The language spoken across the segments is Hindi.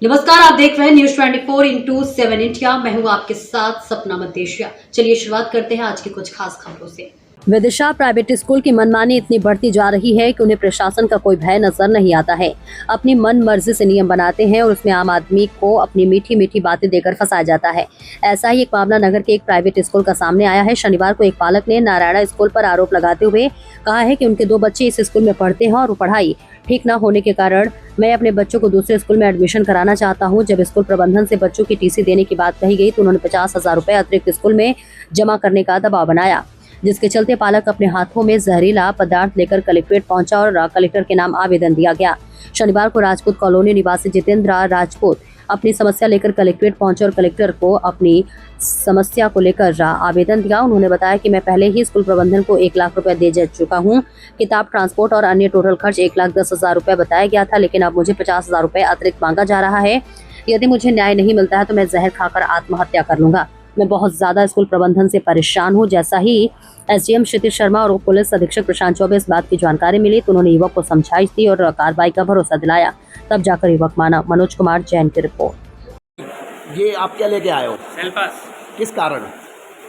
नमस्कार, आप देख रहे हैं न्यूज 24/7 इंडिया। मैं हूं आपके साथ सपना मदेशिया। चलिए शुरुआत करते हैं आज की कुछ खास खबरों से। विदिशा प्राइवेट स्कूल की मनमानी इतनी बढ़ती जा रही है कि उन्हें प्रशासन का कोई भय नजर नहीं आता है। अपनी मन मर्जी से नियम बनाते हैं और उसमें आम आदमी को अपनी मीठी मीठी बातें देकर फंसाया जाता है। ऐसा ही एक मामला नगर के एक प्राइवेट स्कूल का सामने आया है। शनिवार को एक पालक ने नारायणा स्कूल पर आरोप लगाते हुए कहा है कि उनके 2 बच्चे इस स्कूल में पढ़ते हैं और पढ़ाई ठीक न होने के कारण मैं अपने बच्चों को दूसरे स्कूल में एडमिशन कराना चाहता हूं। जब स्कूल प्रबंधन से बच्चों की टीसी देने की बात कही गई तो उन्होंने 50,000 रुपए अतिरिक्त स्कूल में जमा करने का दबाव बनाया, जिसके चलते पालक अपने हाथों में जहरीला पदार्थ लेकर कलेक्ट्रेट पहुंचा और कलेक्टर के नाम आवेदन दिया गया। शनिवार को राजपूत कॉलोनी निवासी जितेंद्र राजपूत अपनी समस्या लेकर कलेक्ट्रेट पहुंचे और कलेक्टर को अपनी समस्या को लेकर आवेदन दिया। उन्होंने बताया कि मैं पहले ही स्कूल प्रबंधन को 1 लाख रुपए दे चुका हूं। किताब, ट्रांसपोर्ट और अन्य टोटल खर्च 1,10,000 रुपए बताया गया था, लेकिन अब मुझे 50,000 रुपए अतिरिक्त मांगा जा रहा है। यदि मुझे न्याय नहीं मिलता है तो मैं जहर खाकर आत्महत्या कर लूंगा। मैं बहुत ज्यादा स्कूल प्रबंधन से परेशान हूँ। जैसा ही एसडीएम क्षितिज शर्मा और पुलिस अधीक्षक प्रशांत चौबे इस बात की जानकारी मिली तो उन्होंने युवक को समझाइश दी और कार्रवाई का भरोसा दिलाया। तब जाकर युवक माना। मनोज कुमार जैन की रिपोर्ट। ये आप क्या लेके आए हो? सेल पास। किस कारण?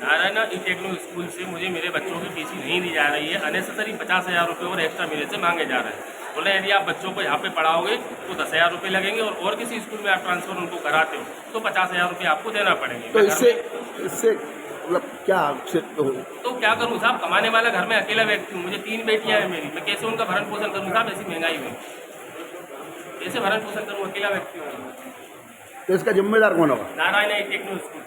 नारायणा ई टेक्नो स्कूल से मुझे मेरे बच्चों की टीसी नहीं दी जा रही है। अनेसेसरी 50,000 रुपये और एक्स्ट्रा मेरे से मांगे जा रहे हैं। बोले यदि आप बच्चों को यहाँ पे पढ़ाओगे तो 10,000 रुपये लगेंगे और किसी स्कूल में आप ट्रांसफर उनको कराते हो तो 50,000 रुपये आपको देना पड़ेंगे। तो इससे मतलब क्या तो क्या करूँ साहब, कमाने वाला घर में अकेला व्यक्ति हूँ, मुझे 3 बेटियाँ हैं मेरी, मैं कैसे उनका भरण पोषण करूँ साहब? ऐसी महंगाई में कैसे भरण पोषण करूँ? अकेला व्यक्ति हूँ। तो इसका जिम्मेदार कौन होगा? नारायणा ई टेक्नो स्कूल।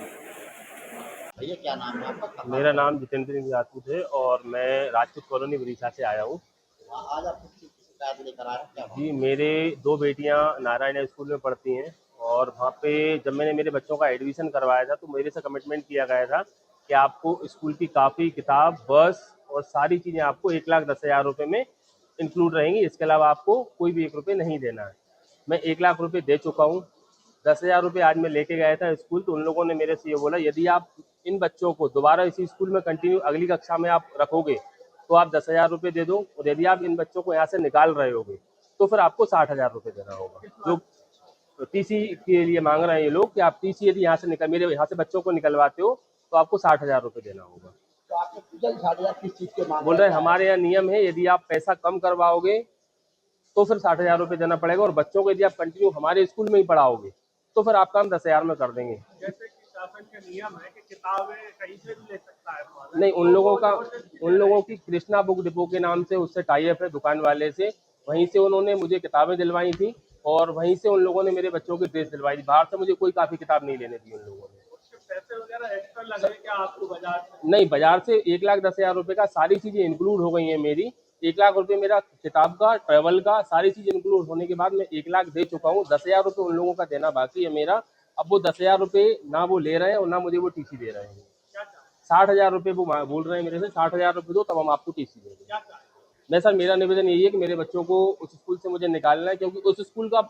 भैया क्या नाम है आपका? मेरा नाम जितेंद्र राजपूत है और मैं राजपूत कॉलोनी विदिशा से आया हूँ। आज आप किस चीज़ की शिकायत लेकर आए हैं? क्या जी, मेरे 2 बेटियाँ नारायण स्कूल में पढ़ती हैं और वहाँ पे जब मैंने मेरे बच्चों का एडमिशन करवाया था तो मेरे से कमिटमेंट किया गया था कि आपको स्कूल की काफ़ी, किताब, बस और सारी चीज़ें आपको 1,10,000 रुपये में इंक्लूड रहेंगी। इसके अलावा आपको कोई भी 1 रुपये नहीं देना है। मैं 1 लाख रुपये दे चुका हूँ। 10,000 रुपये आज मैं लेके गया था स्कूल तो उन लोगों ने मेरे से ये बोला यदि आप इन बच्चों को दोबारा इसी स्कूल में कंटिन्यू अगली कक्षा में आप रखोगे तो आप 10,000 रुपये दे दो और यदि आप इन बच्चों को यहाँ से निकाल रहे होगे तो फिर आपको 60,000 रुपये देना होगा। जो टीसी के लिए मांग रहे हैं ये लोग कि आप टीसी यदि यहाँ से मेरे यहाँ से बच्चों को निकलवाते हो तो आपको 60,000 रुपये देना होगा। तो आपने पूछा 60,000 किस चीज़ के मांग बोल रहे हैं हमारे यहाँ नियम है यदि आप पैसा कम करवाओगे तो फिर 60,000 रुपये देना पड़ेगा और बच्चों को यदि आप कंटिन्यू हमारे स्कूल में ही पढ़ाओगे तो फिर आपका हम 10,000 में कर देंगे। जैसे कि शासन का नियम है कि किताबें कहीं से भी ले सकता है। नहीं, उन लोगों की कृष्णा बुक डिपो के नाम से उससे टाई अप है दुकान वाले से, वहीं से उन्होंने मुझे किताबें दिलवाई थी और वहीं से उन लोगों ने मेरे बच्चों की ड्रेस दिलवाई थी। बाहर से मुझे कोई काफ़ी किताब नहीं लेने दी उन लोगों ने। उसके पैसे वगैरह एक्स्ट्रा लग रहे क्या आपको बाजार से? नहीं, बाजार से 1,10,000 रुपये का सारी चीज़ें इंक्लूड हो गई हैं मेरी। 1 लाख रुपये मेरा किताब का, ट्रैवल का, सारी चीज़ इंक्लूड होने के बाद मैं 1 लाख दे चुका हूँ। 10,000 रुपये उन लोगों का देना बाकी है मेरा। अब वो 10,000 रुपये ना वो ले रहे हैं और ना मुझे वो टीसी दे रहे हैं। 60,000 रुपये वो बोल रहे हैं मेरे से, 60,000 रुपये दो तब हम आपको टीसी देंगे। नहीं सर, मेरा निवेदन यही है कि मेरे बच्चों को उस स्कूल से मुझे निकालना है क्योंकि उस स्कूल का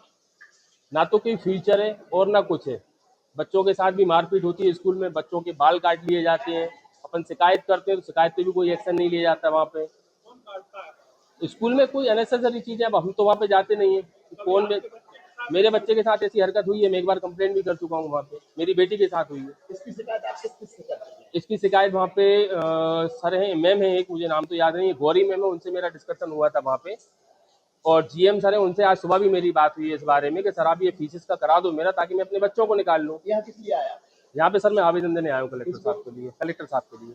ना तो कोई फ्यूचर है और ना कुछ है। बच्चों के साथ भी मारपीट होती है स्कूल में, बच्चों के बाल काट लिए जाते हैं। अपन शिकायत करते हैं तो शिकायत पे भी कोई एक्शन नहीं लिया जाता वहाँ पे। स्कूल में कोई अननेसेसरी चीज़ें, अब हम तो वहाँ पे जाते नहीं है। कौन मेरे बच्चे के साथ ऐसी हरकत हुई है, मैं एक बार कंप्लेंट भी कर चुका हूँ वहाँ पे, मेरी बेटी के साथ हुई है। इसकी शिकायत आप किससे कर रहे हैं? इसकी शिकायत वहाँ पे सर हैं, मैम है एक, मुझे नाम तो याद नहीं है, गौरी मैम है, उनसे मेरा डिस्कशन हुआ था वहाँ पे। और जीएम सर है, उनसे आज सुबह भी मेरी बात हुई है इस बारे में कि सर आप ये फीसेस का करा दो मेरा, ताकि मैं अपने बच्चों को निकाल लूँ। यहाँ किस लिए आया? यहाँ पे सर मैं आवेदन देने आया हूँ कलेक्टर साहब के लिए।